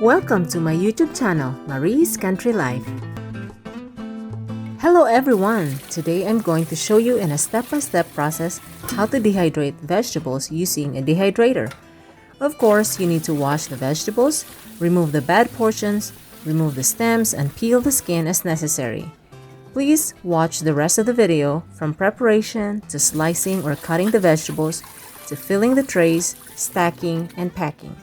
Welcome to my YouTube channel, Marie's Country Life. Hello everyone! Today I'm going to show you in a step-by-step process how to dehydrate vegetables using a dehydrator. Of course, you need to wash the vegetables, remove the bad portions, remove the stems, and peel the skin as necessary. Please watch the rest of the video from preparation to slicing or cutting the vegetables to filling the trays, stacking, and packing.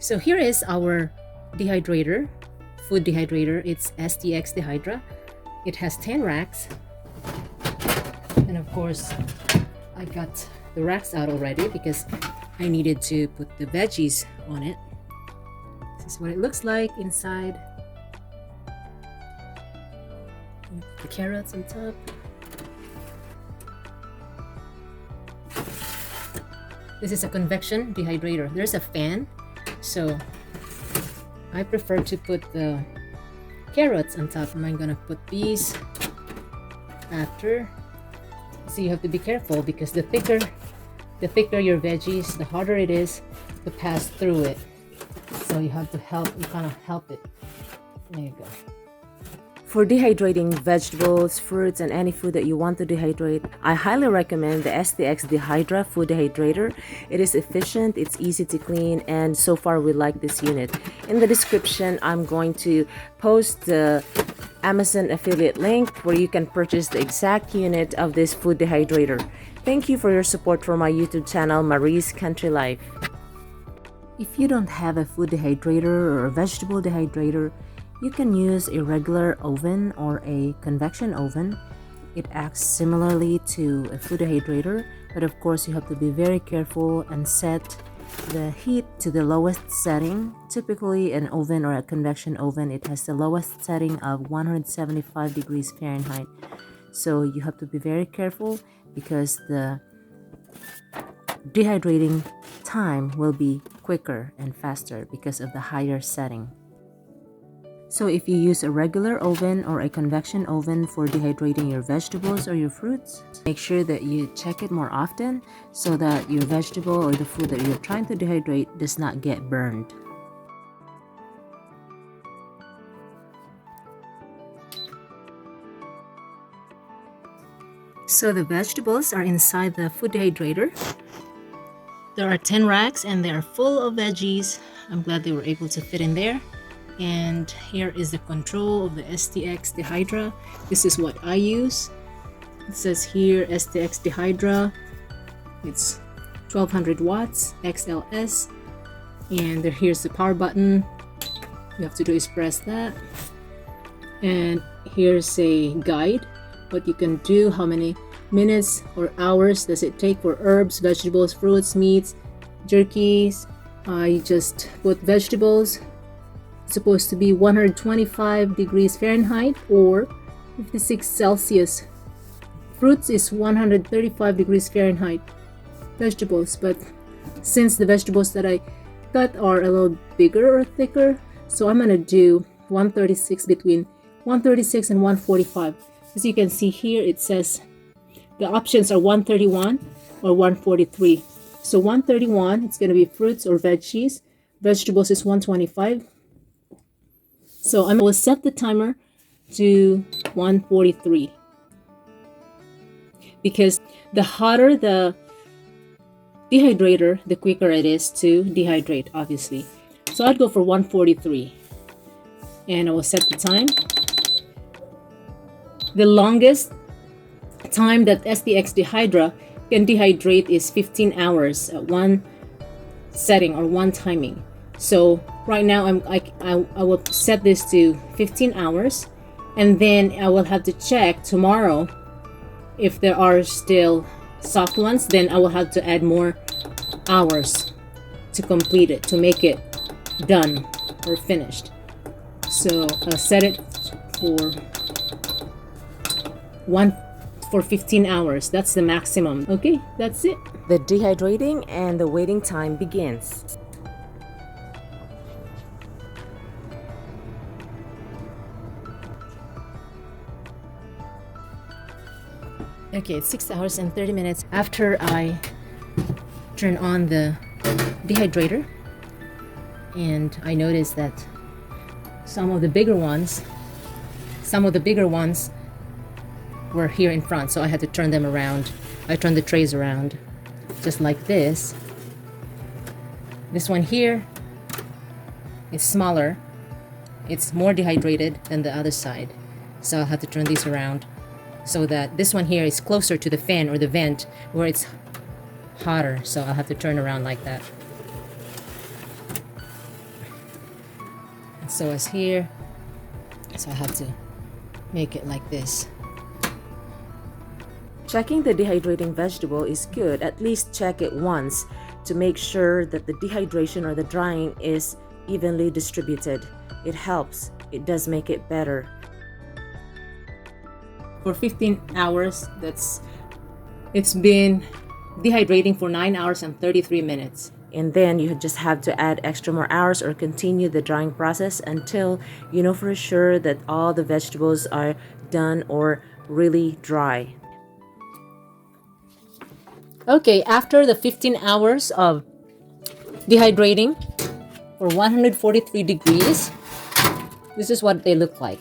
So here is our dehydrator, food dehydrator. It's STX Dehydra. It has 10 racks. And of course, I got the racks out already because I needed to put the veggies on it. This is what it looks like inside. The carrots on top. This is a convection dehydrator. There's a fan, so I prefer to put the carrots on top. I'm gonna put these after. So you have to be careful because the thicker your veggies, the harder it is to pass through it. So you have to kind of help it. There you go. For dehydrating vegetables, fruits, and any food that you want to dehydrate, I highly recommend the STX Dehydra Food Dehydrator. It is efficient, it's easy to clean, and so far we like this unit. In the description, I'm going to post the Amazon affiliate link where you can purchase the exact unit of this food dehydrator. Thank you for your support for my YouTube channel, Marie's Country Life. If you don't have a food dehydrator or a vegetable dehydrator, you can use a regular oven or a convection oven. It acts similarly to a food dehydrator, but of course you have to be very careful and set the heat to the lowest setting. Typically an oven or a convection oven, it has the lowest setting of 175 degrees Fahrenheit. So you have to be very careful because the dehydrating time will be quicker and faster because of the higher setting. So if you use a regular oven or a convection oven for dehydrating your vegetables or your fruits, make sure that you check it more often so that your vegetable or the food that you're trying to dehydrate does not get burned. So the vegetables are inside the food dehydrator. There are 10 racks and they are full of veggies. I'm glad they were able to fit in there. And here is the control of the STX Dehydra. This is what I use. It says here STX Dehydra. It's 1200 watts XLS. And here's the power button. You have to do is press that. And here's a guide. What you can do, how many minutes or hours does it take for herbs, vegetables, fruits, meats, jerkies. I just put vegetables. Supposed to be 125 degrees Fahrenheit or 56 Celsius. Fruits is 135 degrees Fahrenheit. Vegetables, but since the vegetables that I got are a little bigger or thicker, so I'm gonna do 136, between 136 and 145. As you can see here, it says the options are 131 or 143. So 131, it's gonna be fruits or veggies. Vegetables is 125. So I will set the timer to 143 because the hotter the dehydrator, the quicker it is to dehydrate, obviously. So I'd go for 143 and I will set the time. The longest time that STX Dehydra can dehydrate is 15 hours at one setting or one timing. So right now I will set this to 15 hours and then I will have to check tomorrow if there are still soft ones, then I will have to add more hours to complete it, to make it done or finished. So I'll set it for 15 hours. That's the maximum. Okay, that's it. The dehydrating and the waiting time begins. Okay, it's 6 hours and 30 minutes after I turn on the dehydrator, and I noticed that some of the bigger ones were here in front, so I had to turn them around. I turned the trays around just like this. This one here is smaller, it's more dehydrated than the other side, so I'll have to turn these around so that this one here is closer to the fan or the vent where it's hotter, so I'll have to turn around like that. So as here, so I have to make it like this. Checking the dehydrating vegetable is good. At least check it once to make sure that the dehydration or the drying is evenly distributed. It helps. It does make it better. For 15 hours, it's been dehydrating for 9 hours and 33 minutes. And then you just have to add extra more hours or continue the drying process until you know for sure that all the vegetables are done or really dry. Okay, after the 15 hours of dehydrating for 143 degrees, this is what they look like.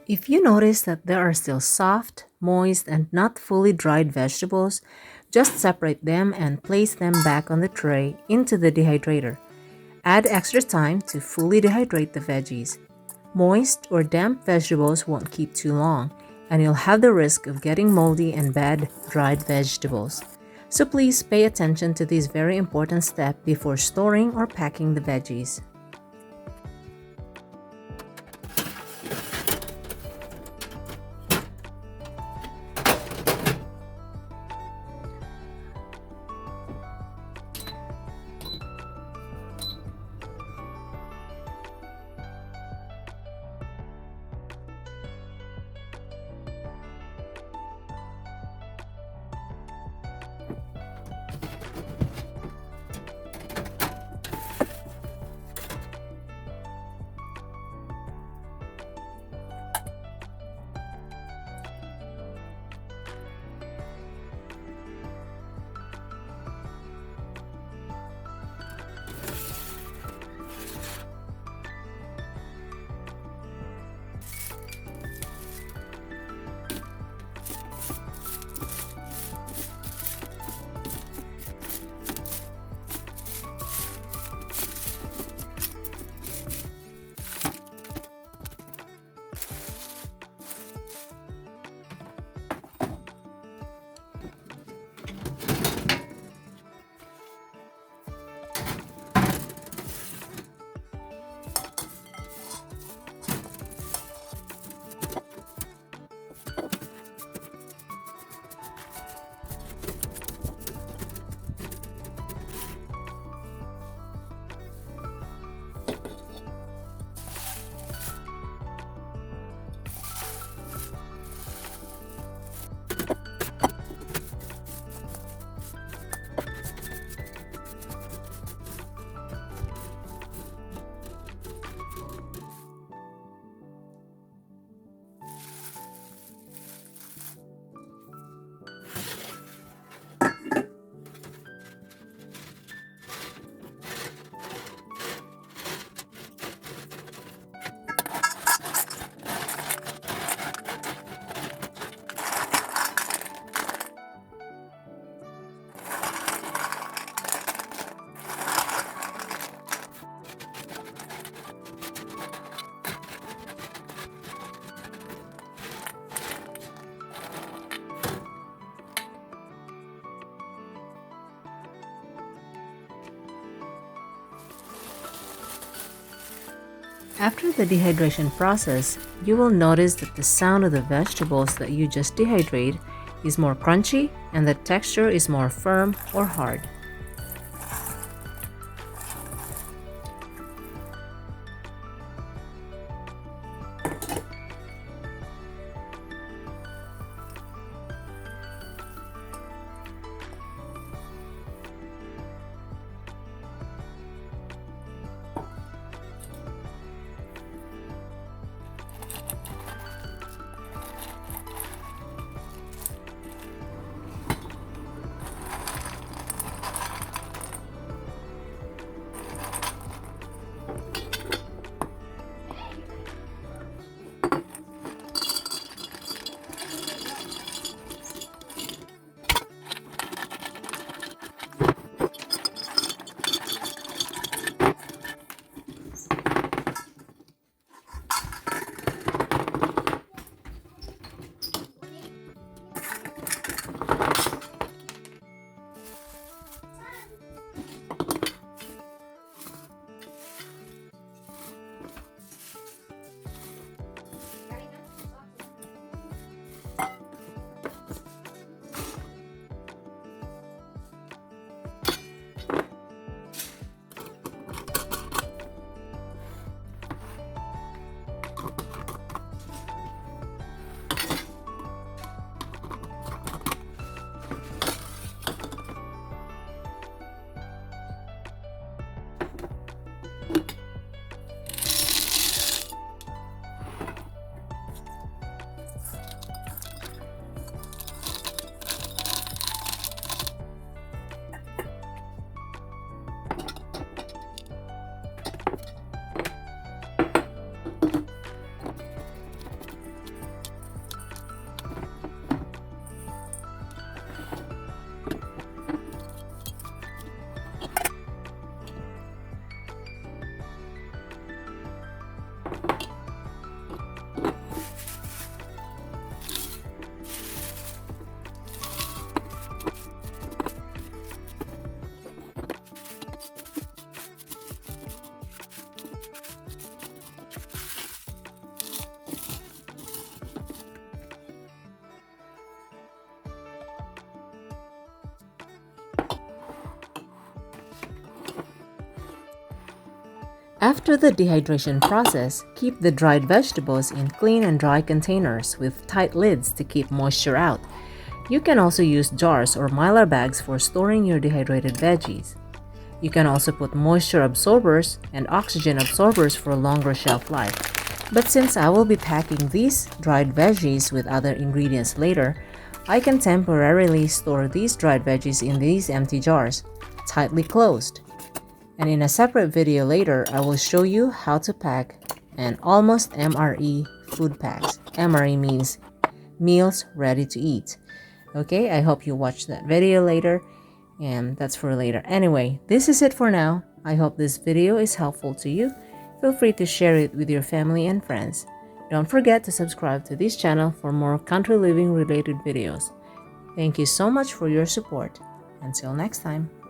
If you notice that there are still soft, moist, and not fully dried vegetables, just separate them and place them back on the tray into the dehydrator. Add extra time to fully dehydrate the veggies. Moist or damp vegetables won't keep too long, and you'll have the risk of getting moldy and bad dried vegetables. So please pay attention to this very important step before storing or packing the veggies. After the dehydration process, you will notice that the sound of the vegetables that you just dehydrate is more crunchy and the texture is more firm or hard. After the dehydration process, keep the dried vegetables in clean and dry containers with tight lids to keep moisture out. You can also use jars or mylar bags for storing your dehydrated veggies. You can also put moisture absorbers and oxygen absorbers for a longer shelf life. But since I will be packing these dried veggies with other ingredients later, I can temporarily store these dried veggies in these empty jars, tightly closed. And in a separate video later, I will show you how to pack an almost MRE food packs. MRE means meals ready to eat. Okay, I hope you watch that video later, and that's for later. Anyway, this is it for now. I hope this video is helpful to you. Feel free to share it with your family and friends. Don't forget to subscribe to this channel for more country living related videos. Thank you so much for your support. Until next time.